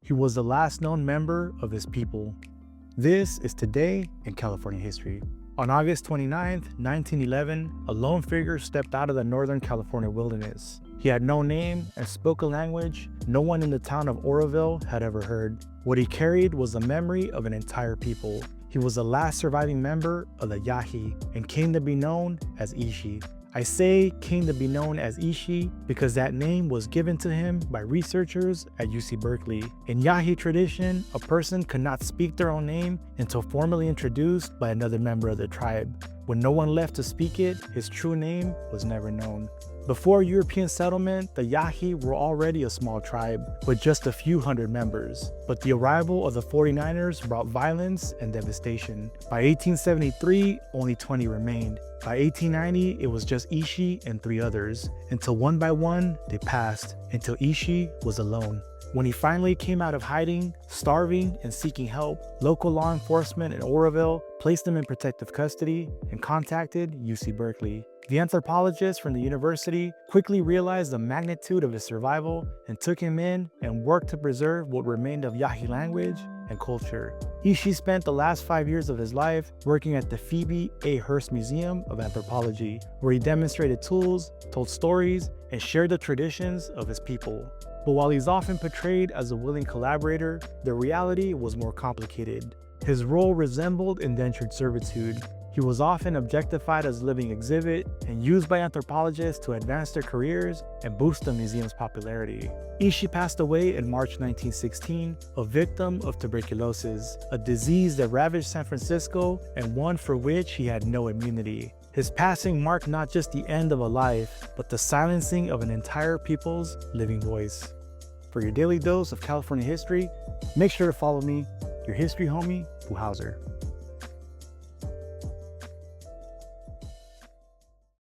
He was the last known member of his people. This is Today in California History. On August 29, 1911, a lone figure stepped out of the Northern California wilderness. He had no name and spoke a language no one in the town of Oroville had ever heard. What he carried was the memory of an entire people. He was the last surviving member of the Yahi and came to be known as Ishi. I say came to be known as Ishi because that name was given to him by researchers at UC Berkeley. In Yahi tradition, a person could not speak their own name until formally introduced by another member of the tribe. When no one left to speak it, his true name was never known. Before European settlement, the Yahi were already a small tribe with just a few hundred members. But the arrival of the 49ers brought violence and devastation. By 1873, only 20 remained. By 1890, it was just Ishi and 3 others, until one by one, they passed, until Ishi was alone. When he finally came out of hiding, starving, and seeking help, local law enforcement in Oroville placed him in protective custody and contacted UC Berkeley. The anthropologist from the university quickly realized the magnitude of his survival and took him in and worked to preserve what remained of Yahi language and culture. Ishi spent the last 5 years of his life working at the Phoebe A. Hearst Museum of Anthropology, where he demonstrated tools, told stories, and shared the traditions of his people. But while he's often portrayed as a willing collaborator, the reality was more complicated. His role resembled indentured servitude. He was often objectified as a living exhibit and used by anthropologists to advance their careers and boost the museum's popularity. Ishi passed away in March 1916, a victim of tuberculosis, a disease that ravaged San Francisco and one for which he had no immunity. His passing marked not just the end of a life, but the silencing of an entire people's living voice. For your daily dose of California history, make sure to follow me, your history homie, Howser.